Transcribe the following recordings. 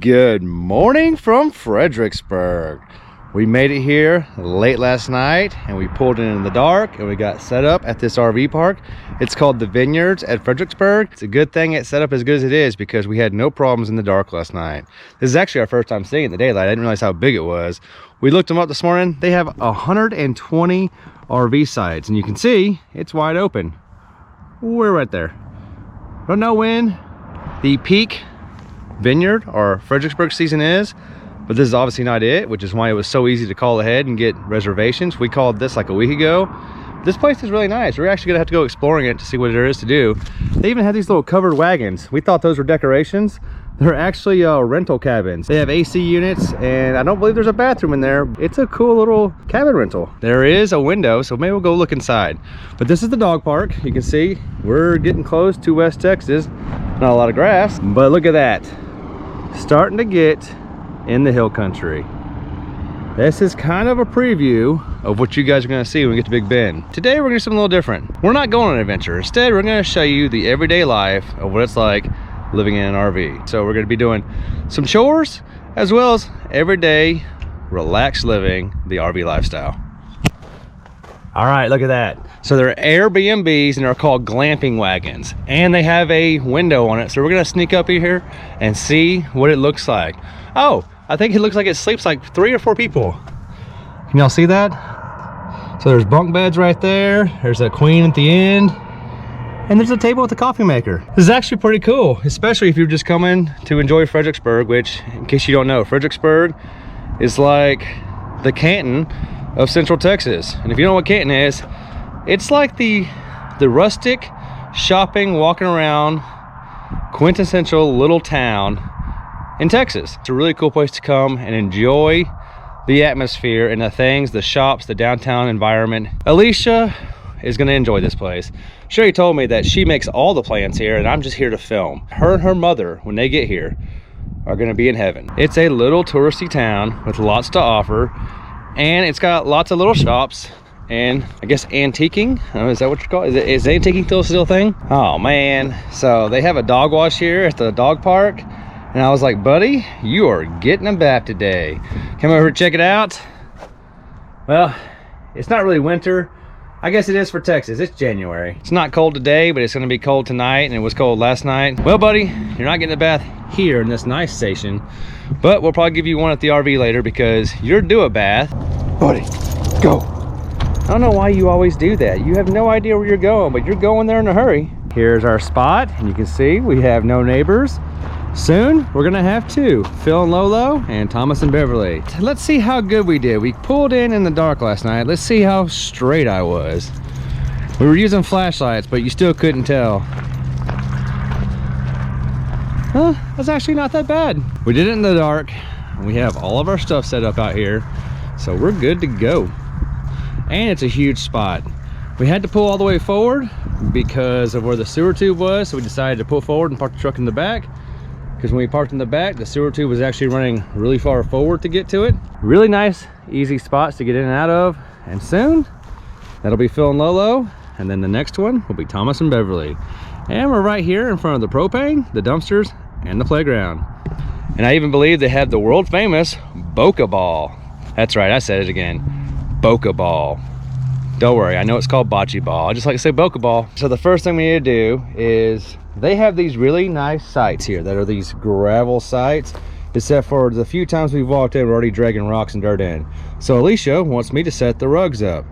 Good morning from Fredericksburg. We made it here late last night and we pulled in the dark and we got set up at this RV park. It's called the Vineyards at Fredericksburg. It's a good thing it's set up as good as it is because we had no problems in the dark last night. This is actually our first time seeing it in the daylight. I didn't realize how big it was. We looked them up this morning. They have 120 RV sites and you can see it's wide open. We're right there. Don't know when the peak vineyard or Fredericksburg season is, but this is obviously not it, which is why it was so easy to call ahead and get reservations. We called this like a week ago. This place is really nice. We're actually gonna have to go exploring it to see what there is to do. They even have these little covered wagons. We thought those were decorations. They're actually rental cabins. They have AC units and I don't believe there's a bathroom in there. It's a cool little cabin rental. There is a window, so maybe we'll go look inside. But this is the dog park. You can see we're getting close to West Texas. Not a lot of grass, but look at that. Starting to get in the hill country. This is kind of a preview of what you guys are going to see when we get to Big Bend. Today we're going to do something a little different. We're not going on an adventure. Instead, we're going to show you the everyday life of what it's like living in an RV. So we're going to be doing some chores as well as everyday relaxed living, the RV lifestyle. All right, look at that. So they're Airbnbs and they're called glamping wagons and they have a window on it. So we're gonna sneak up in here and see what it looks like. Oh, I think it looks like it sleeps like 3 or 4 people. Can y'all see that? So there's bunk beds right there. There's a queen at the end. And there's a table with a coffee maker. This is actually pretty cool, especially if you're just coming to enjoy Fredericksburg, which in case you don't know, Fredericksburg is like the Canton of Central Texas. And if you know what Kaden is, it's like the rustic shopping, walking around, quintessential little town in Texas. It's a really cool place to come and enjoy the atmosphere and the things, the shops, the downtown environment. Alicia is gonna enjoy this place. Sherry told me that she makes all the plans here and I'm just here to film. Her and her mother, when they get here, are gonna be in heaven. It's a little touristy town with lots to offer. And it's got lots of little shops and I guess antiquing. Is that what you call it? Is antiquing still a thing? Oh man. So they have a dog wash here at the dog park. And I was like, buddy, you are getting a bath today. Come over and check it out. Well, it's not really winter. I guess it is for Texas. It's January. It's not cold today, but it's gonna be cold tonight and it was cold last night. Well, buddy, you're not getting a bath here in this nice station, but we'll probably give you one at the RV later because you're due a bath. Buddy, go. I don't know why you always do that. You have no idea where you're going, but you're going there in a hurry. Here's our spot, and you can see we have no neighbors. Soon, we're gonna have 2, Phil and Lolo and Thomas and Beverly. Let's see how good we did. We pulled in the dark last night. Let's see how straight I was. We were using flashlights, but you still couldn't tell. Huh, that's actually not that bad. We did it in the dark. We have all of our stuff set up out here, so we're good to go. And it's a huge spot. We had to pull all the way forward because of where the sewer tube was, so we decided to pull forward and park the truck in the back. Because when we parked in the back, the sewer tube was actually running really far forward to get to it. Really nice, easy spots to get in and out of. And soon, that'll be Phil and Lolo. And then the next one will be Thomas and Beverly. And we're right here in front of the propane, the dumpsters, and the playground. And I even believe they have the world famous Boca Ball. That's right, I said it again, Boca Ball. Don't worry, I know it's called Bocce Ball. I just like to say Boca Ball. So the first thing we need to do is, they have these really nice sites here that are these gravel sites, except for the few times we've walked in, we're already dragging rocks and dirt in. So Alicia wants me to set the rugs up.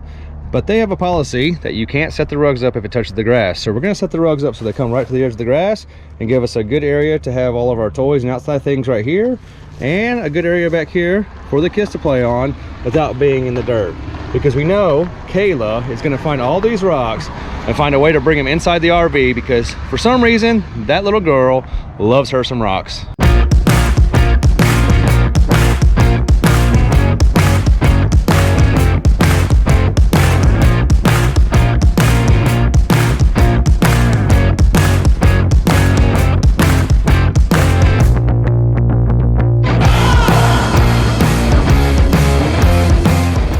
But they have a policy that you can't set the rugs up if it touches the grass. So we're gonna set the rugs up so they come right to the edge of the grass and give us a good area to have all of our toys and outside things right here, and a good area back here for the kids to play on without being in the dirt. Because we know Kayla is gonna find all these rocks and find a way to bring them inside the RV because for some reason, that little girl loves her some rocks.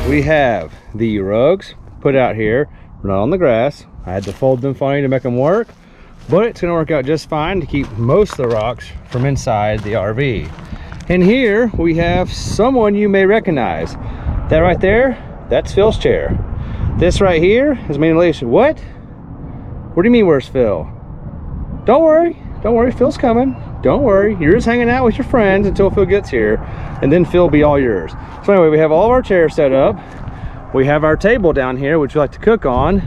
We have the rugs put out here. We're not on the grass. I had to fold them funny to make them work. but it's gonna work out just fine to keep most of the rocks from inside the RV. And here we have someone you may recognize. That right there, that's Phil's chair. This right here is me and Alicia. What? What do you mean, where's Phil? Don't worry, Phil's coming. Don't worry, you're just hanging out with your friends until Phil gets here, and then Phil will be all yours. So anyway, we have all of our chairs set up. We have our table down here, which we like to cook on.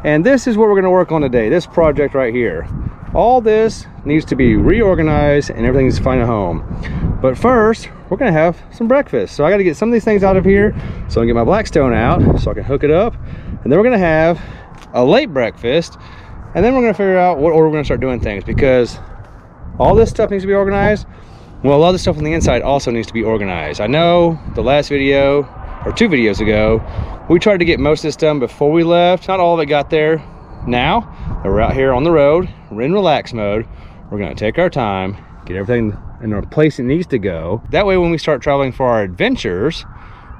And this is what we're gonna work on today, this project right here. All this needs to be reorganized and everything needs to find a home. But first, we're gonna have some breakfast. So I gotta get some of these things out of here so I can get my Blackstone out so I can hook it up. And then we're gonna have a late breakfast. And then we're gonna figure out what order we're gonna start doing things, because all this stuff needs to be organized. Well, a lot of the stuff on the inside also needs to be organized. I know the last video, or 2 videos ago, we tried to get most of this done before we left. Not all of it got there. Now that we're out here on the road, we're in relax mode. We're gonna take our time, get everything in the place it needs to go. That way when we start traveling for our adventures,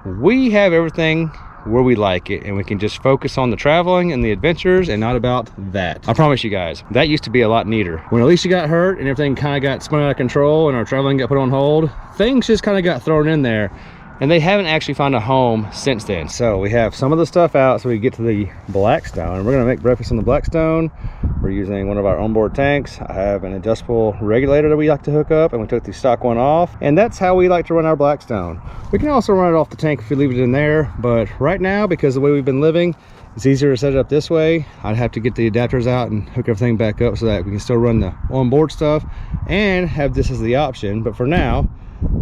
we have everything where we like it, and we can just focus on the traveling and the adventures and not about that. I promise you guys, that used to be a lot neater. When Alicia got hurt and everything kind of got spun out of control and our traveling got put on hold, things just kind of got thrown in there, and they haven't actually found a home since then. So we have some of the stuff out so we get to the Blackstone. We're gonna make breakfast on the Blackstone. We're using one of our onboard tanks. I have an adjustable regulator that we like to hook up, and we took the stock one off, and that's how we like to run our Blackstone. We can also run it off the tank if we leave it in there, but right now, because the way we've been living, it's easier to set it up this way. I'd have to get the adapters out and hook everything back up so that we can still run the onboard stuff and have this as the option. But for now,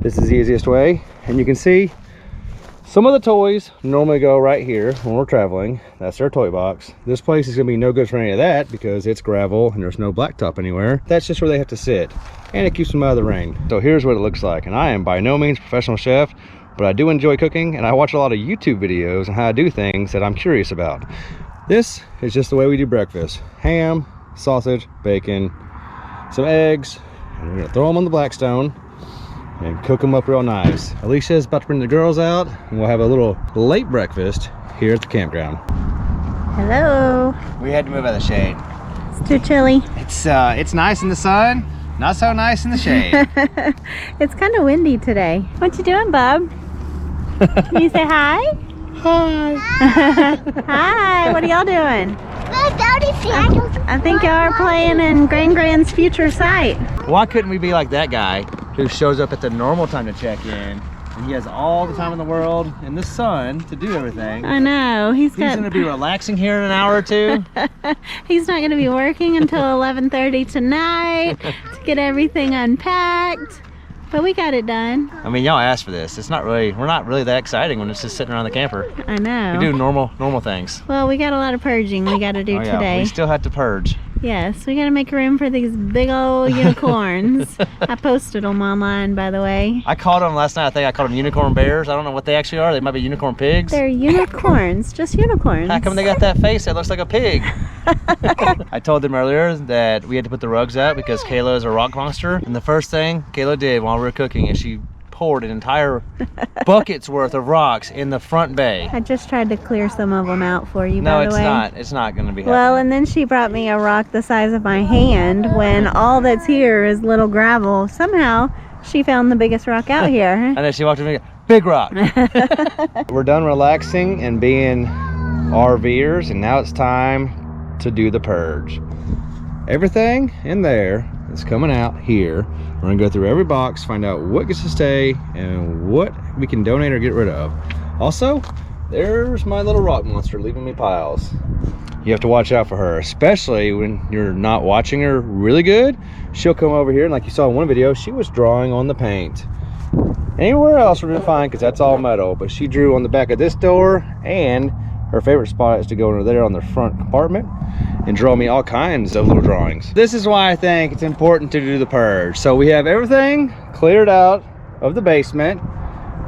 this is the easiest way. And you can see some of the toys normally go right here when we're traveling. That's our toy box. This place is gonna be no good for any of that because it's gravel and there's no blacktop anywhere. That's just where they have to sit, and it keeps them out of the rain. So here's what it looks like. And I am by no means a professional chef, but I do enjoy cooking, and I watch a lot of YouTube videos on how to do things that I'm curious about. This is just the way we do breakfast. Ham, sausage, bacon, some eggs, and we're gonna throw them on the Blackstone and cook them up real nice. Alicia's about to bring the girls out, and we'll have a little late breakfast here at the campground. Hello. We had to move out of the shade. It's too chilly. It's nice in the sun, not so nice in the shade. It's kind of windy today. What you doing, bub? Can you say hi? Hi. Hi. What are y'all doing? I think y'all are playing in Grand's future site. Why couldn't we be like that guy who shows up at the normal time to check in, and he has all the time in the world in the sun to do everything? I know. He's gonna be relaxing here in an hour or two. He's not gonna be working until 11:30 tonight to get everything unpacked. But we got it done. I mean, y'all asked for this. We're not really that exciting when it's just sitting around the camper. I know. We do normal things. Well, we got a lot of purging we got to do today. We still have to purge. Yes, we got to make room for these big old unicorns. I posted them online, by the way. I caught them last night. I think I caught them unicorn bears. I don't know what they actually are. They might be unicorn pigs. They're unicorns, just unicorns. How come they got that face that looks like a pig? I told them earlier that we had to put the rugs out because Kayla is a rock monster. And the first thing Kayla did while we were cooking is she poured an entire bucket's worth of rocks in the front bay. I just tried to clear some of them out for you, by the way. No, it's not going to be happening. Well, and then she brought me a rock the size of my hand when all that's here is little gravel. Somehow, she found the biggest rock out here. And then she walked to me, big rock. We're done relaxing and being RVers, and now it's time to do the purge. Everything in there is coming out here. We're gonna go through every box, find out what gets to stay and what we can donate or get rid of. Also, there's my little rock monster leaving me piles. You have to watch out for her, especially when you're not watching her really good. She'll come over here, and like you saw in one video, she was drawing on the paint. Anywhere else we're gonna find, because that's all metal, but she drew on the back of this door, and her favorite spot is to go under there on the front compartment and draw me all kinds of little drawings. This is why I think it's important to do the purge. So we have everything cleared out of the basement,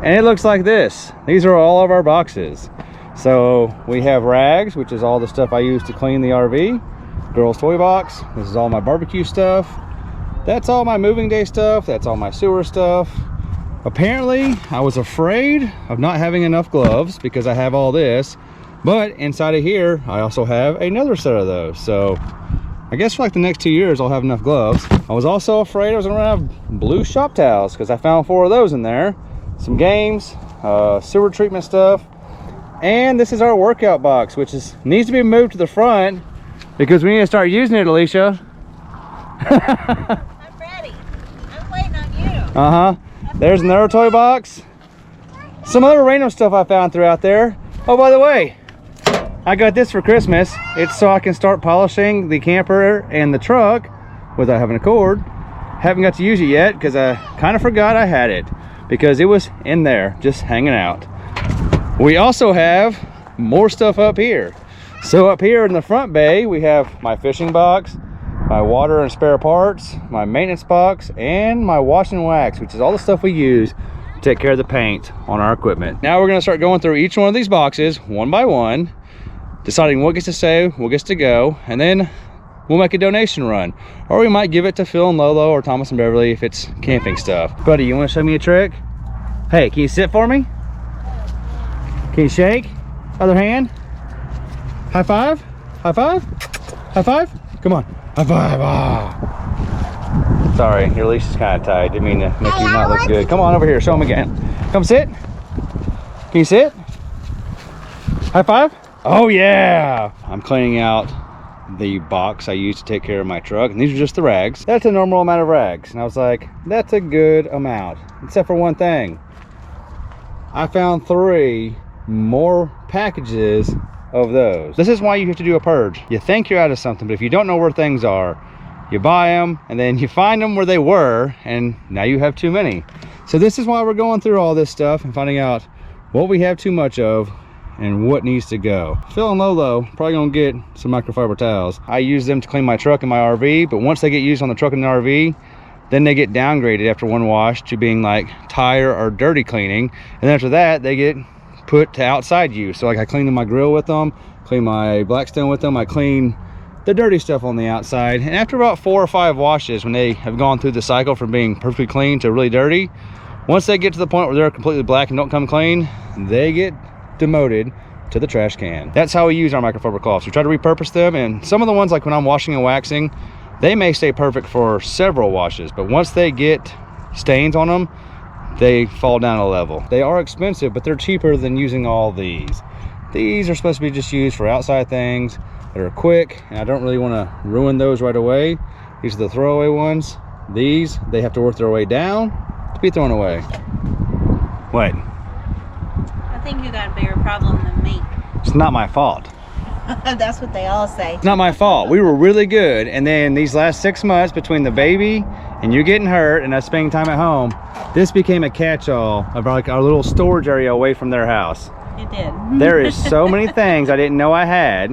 and it looks like this. These are all of our boxes. So we have rags, which is all the stuff I use to clean the RV. Girls' toy box. This is all my barbecue stuff. That's all my moving day stuff. That's all my sewer stuff. Apparently, I was afraid of not having enough gloves because I have all this. But inside of here, I also have another set of those. So I guess for like the next 2 years I'll have enough gloves. I was also afraid I was gonna run out of blue shop towels because I found 4 of those in there. Some games, sewer treatment stuff, and this is our workout box, which needs to be moved to the front because we need to start using it, Alicia. I'm ready. I'm waiting on you. Uh-huh. There's another toy box. Some other random stuff I found throughout there. Oh, by the way, I got this for Christmas. It's so I can start polishing the camper and the truck without having a cord. Haven't got to use it yet because I kind of forgot I had it because it was in there just hanging out. We also have more stuff up here. So up here in the front bay, we have my fishing box, my water and spare parts, my maintenance box, and my wash and wax, which is all the stuff we use to take care of the paint on our equipment. Now we're gonna start going through each one of these boxes one by one, deciding what gets to stay, what gets to go, and then we'll make a donation run. Or we might give it to Phil and Lolo or Thomas and Beverly if it's camping stuff. Buddy, you wanna show me a trick? Hey, can you sit for me? Can you shake? Other hand? High five? High five? High five? Come on. High five. Ah. Sorry, your leash is kind of tight. Didn't mean to make you not look good. Come on over here. Show them again. Come sit. Can you sit? High five. Oh, yeah. I'm cleaning out the box I use to take care of my truck. And these are just the rags. That's a normal amount of rags. And I was like, that's a good amount. Except for one thing. I found 3 more packages of those. This is why you have to do a purge. You think you're out of something, but if you don't know where things are, you buy them and then you find them where they were, and now you have too many. So this is why we're going through all this stuff and finding out what we have too much of and what needs to go. Phil and Lolo probably gonna get some microfiber towels. I use them to clean my truck and my RV, but once they get used on the truck and the RV, then they get downgraded after one wash to being like tire or dirty cleaning, and after that they get put to outside use. So like I clean my grill with them, clean my Blackstone with them, I clean the dirty stuff on the outside, and after about 4 or 5 washes, when they have gone through the cycle from being perfectly clean to really dirty, once they get to the point where they're completely black and don't come clean, they get demoted to the trash can. That's how we use our microfiber cloths. We try to repurpose them, and some of the ones like when I'm washing and waxing, they may stay perfect for several washes, but once they get stains on them, they fall down a level. They are expensive, but they're cheaper than using all these. These are supposed to be just used for outside things that are quick, and I don't really want to ruin those right away. These are the throwaway ones. These, they have to work their way down to be thrown away. What? I think you got a bigger problem than me. It's not my fault. That's what they all say. It's not my fault. We were really good, and then these last 6 months between the baby and you getting hurt and us spending time at home, this became a catch-all of like our little storage area away from their house. It did. There is so many things I didn't know I had.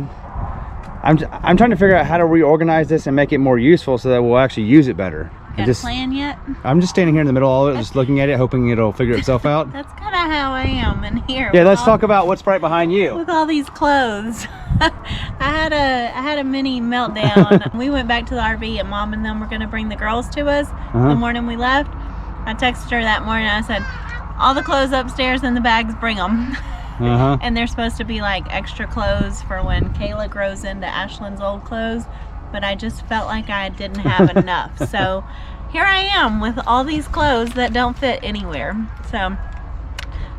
I'm trying to figure out how to reorganize this and make it more useful so that we'll actually use it better. Got a plan yet? I'm just standing here in the middle of it, just looking at it, hoping it'll figure itself out. That's kind of how I am in here. Yeah, let's talk about what's right behind you. With all these clothes. I had a mini meltdown. We went back to the RV and Mom and them were going to bring the girls to us the morning we left. I texted her that morning and I said, all the clothes upstairs in the bags, bring them. And they're supposed to be like extra clothes for when Kayla grows into Ashlyn's old clothes, but I just felt like I didn't have enough. So here I am with all these clothes that don't fit anywhere. So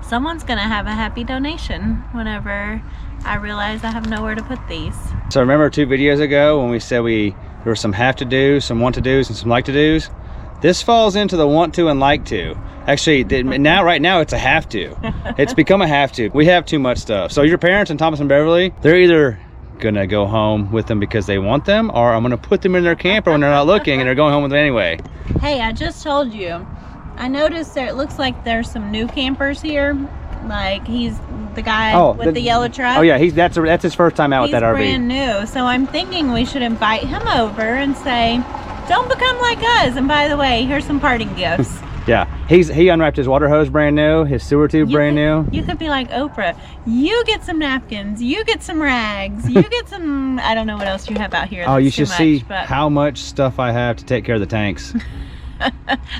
someone's gonna have a happy donation whenever I realize I have nowhere to put these. So remember 2 videos ago when we said there were some have to do, some want to do's, and some like to do's? This falls into the want to and like to. Actually, right now it's a have to. It's become a have to. We have too much stuff. So your parents and Thomas and Beverly, they're either gonna go home with them because they want them, or I'm gonna put them in their camper when they're not looking and they're going home with them anyway. Hey, I just told you, I noticed it looks like there's some new campers here. Like he's the guy with the yellow truck. Oh yeah, that's his first time out with that RV. He's brand new. So I'm thinking we should invite him over and say, don't become like us, and by the way, here's some parting gifts. Yeah, he unwrapped his water hose brand new, his sewer tube brand new. You could be like Oprah. You get some napkins, you get some rags, you get some, I don't know what else you have out here. Oh, you should see how much stuff I have to take care of the tanks.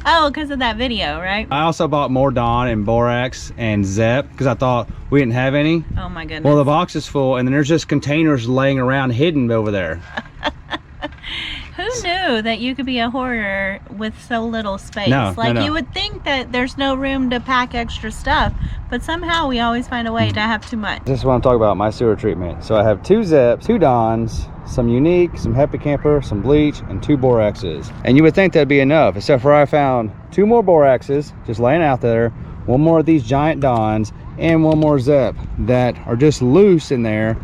Oh, because of that video, right? I also bought more Dawn and Borax and Zep because I thought we didn't have any. Oh my goodness. Well, the box is full and then there's just containers laying around hidden over there. Who knew that you could be a hoarder with so little space? No, like no. you would think that there's no room to pack extra stuff, but somehow we always find a way to have too much. This is what I'm talking about, my sewer treatment. So I have 2 Zeps, 2 Dons, some Unique, some Happy Camper, some bleach, and 2 Boraxes. And you would think that'd be enough, except for I found 2 more Boraxes just laying out there, 1 more of these giant Dons, and 1 more Zep that are just loose in there.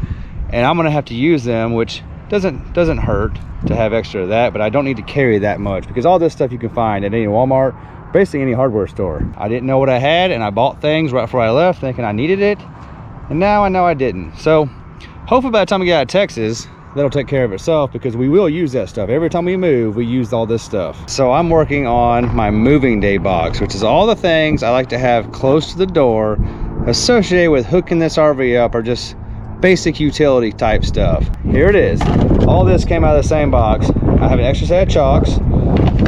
And I'm gonna have to use them, which doesn't hurt to have extra of that, but I don't need to carry that much because all this stuff you can find at any Walmart, basically any hardware store. I didn't know what I had, and I bought things right before I left thinking I needed it, and now I know I didn't. So hopefully by the time we get out of Texas, that'll take care of itself, because we will use that stuff. Every time we move, we use all this stuff. So I'm working on my moving day box, which is all the things I like to have close to the door associated with hooking this RV up, or just basic utility type stuff. Here it is. All this came out of the same box. I have an extra set of chalks,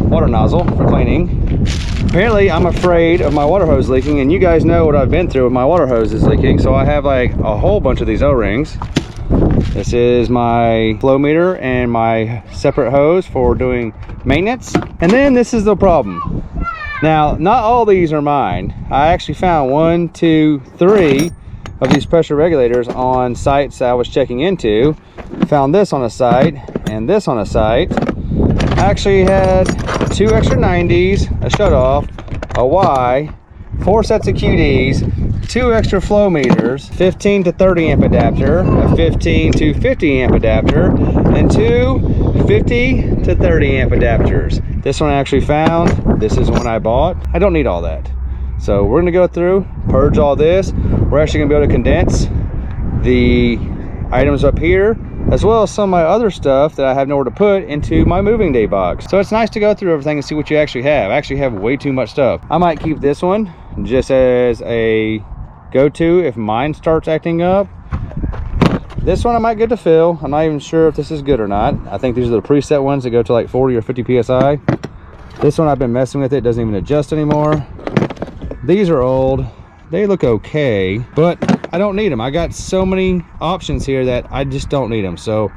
water nozzle for cleaning. Apparently I'm afraid of my water hose leaking, and you guys know what I've been through with my water hose is leaking, so I have like a whole bunch of these O-rings. This is my flow meter and my separate hose for doing maintenance. And then this is the problem. Now, not all these are mine. I actually found 1, 2, 3 of these pressure regulators on sites that I was checking into. Found this on a site and this on a site. I actually had 2 extra 90s, a shutoff, a Y, 4 sets of QDs, 2 extra flow meters, 15 to 30 amp adapter, a 15 to 50 amp adapter, and 2 50 to 30 amp adapters. This one I actually found. This is one I bought. I don't need all that. So we're gonna go through, purge all this. We're actually gonna be able to condense the items up here, as well as some of my other stuff that I have nowhere to put into my moving day box. So it's nice to go through everything and see what you actually have. I actually have way too much stuff. I might keep this one just as a go-to if mine starts acting up. This one I might get to fill. I'm not even sure if this is good or not. I think these are the preset ones that go to like 40 or 50 psi. This one I've been messing with, it doesn't even adjust anymore. These are old. They look okay, but I don't need them. I got so many options here that I just don't need them. So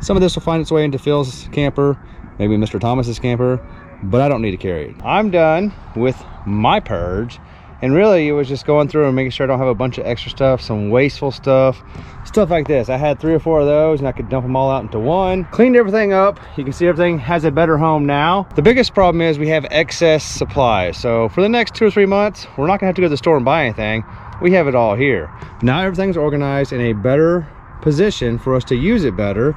some of this will find its way into Phil's camper, maybe Mr. Thomas's camper, but I don't need to carry it. I'm done with my purge, and really it was just going through and making sure I don't have a bunch of extra stuff, some wasteful stuff like this. I had 3 or 4 of those, and I could dump them all out into one. Cleaned everything up. You can see everything has a better home now. The biggest problem is we have excess supplies. So for the next 2 or 3 months, we're not gonna have to go to the store and buy anything. We have it all here. Now everything's organized in a better position for us to use it better.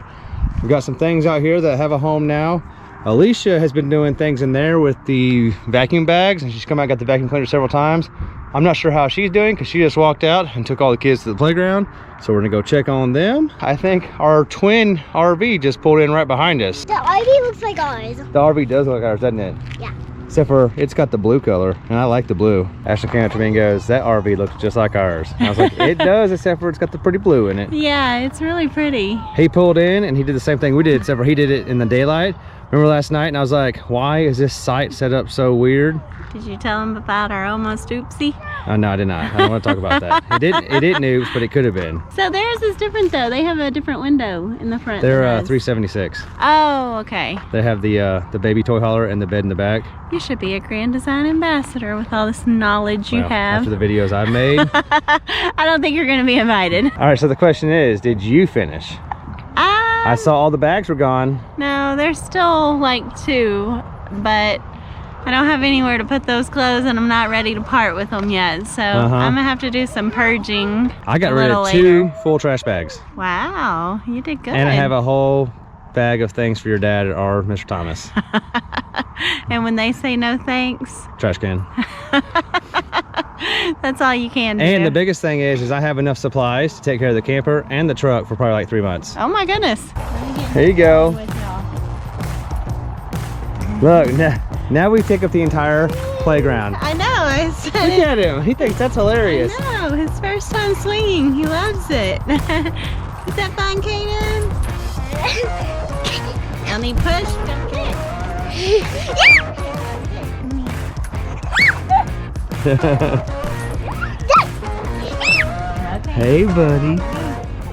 We've got some things out here that have a home now. Alicia has been doing things in there with the vacuum bags, and she's come out and got the vacuum cleaner several times. I'm not sure how she's doing because she just walked out and took all the kids to the playground. So we're gonna go check on them. I think our twin RV just pulled in right behind us. The RV looks like ours. The RV does look like ours, doesn't it? Yeah. Except for it's got the blue color, and I like the blue. Ashley came up to me and goes, "That RV looks just like ours." And I was like, "It does, except for it's got the pretty blue in it." Yeah, it's really pretty. He pulled in and he did the same thing we did, except for he did it in the daylight. Remember last night? And I was like, why is this site set up so weird? Did you tell him about our almost oopsie? No, I did not. I don't want to talk about that. It didn't oops, but it could have been. So theirs is different though. They have a different window in the front. They're 376. Oh, okay. They have the baby toy hauler and the bed in the back. You should be a Grand Design ambassador with all this knowledge you have. After the videos I've made. I don't think you're going to be invited. All right, so the question is, did you finish? I saw all the bags were gone. No, there's still like 2, but I don't have anywhere to put those clothes, and I'm not ready to part with them yet. So I'm gonna have to do some purging. I got rid of 2 full trash bags. Wow, you did good. And I have a whole bag of things for your dad or Mr. Thomas. And when they say no thanks, trash can. That's all you can do. And the biggest thing is I have enough supplies to take care of the camper and the truck for probably like 3 months. Oh my goodness. Here you go. Look, now we take up the entire playground. I know. I said Look at him. He thinks that's hilarious. I know. His first time swinging. He loves it. Is that fun, Kaden? And he pushed. Hey, buddy.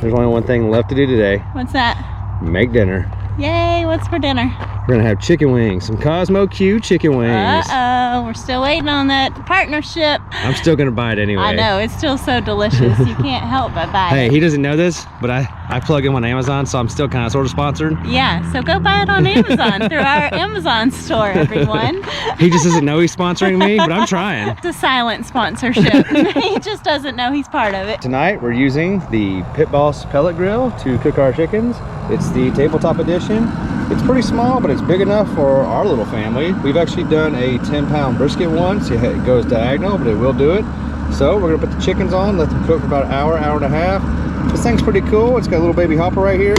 There's only one thing left to do today. What's that? Make dinner. Yay, what's for dinner? We're gonna have chicken wings, some Cosmo Q chicken wings. Uh-oh, we're still waiting on that partnership. I'm still gonna buy it anyway. I know, it's still so delicious. You can't help but buy it. Hey, he doesn't know this, but I plug in on Amazon, so I'm still kind of sort of sponsored. Yeah, so go buy it on Amazon through our Amazon store, everyone. He just doesn't know he's sponsoring me, but I'm trying. It's a silent sponsorship. He just doesn't know he's part of it. Tonight we're using the Pit Boss pellet grill to cook our chickens. It's the tabletop edition. It's pretty small, but it's big enough for our little family. We've actually done a 10-pound brisket once. It goes diagonal, but it will do it. So we're gonna put the chickens on, let them cook for about an hour, hour and a half. This thing's pretty cool. It's got a little baby hopper right here.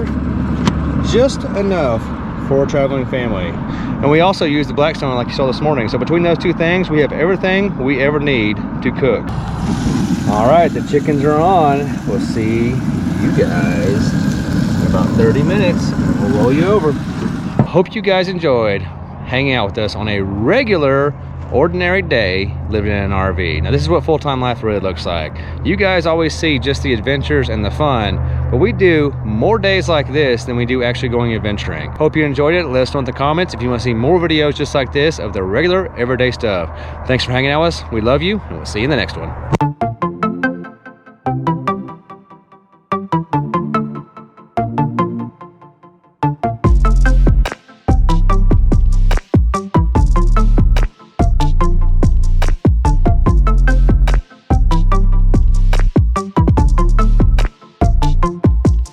Just enough for a traveling family. And we also use the Blackstone like you saw this morning. So between those two things, we have everything we ever need to cook. All right, the chickens are on. We'll see you guys in about 30 minutes. We'll roll you over. Hope you guys enjoyed hanging out with us on a regular, ordinary day living in an RV. Now this is what full-time life really looks like. You guys always see just the adventures and the fun, but we do more days like this than we do actually going adventuring. Hope you enjoyed it. Let us know in the comments if you want to see more videos just like this of the regular everyday stuff. Thanks for hanging out with us. We love you, and we'll see you in the next one.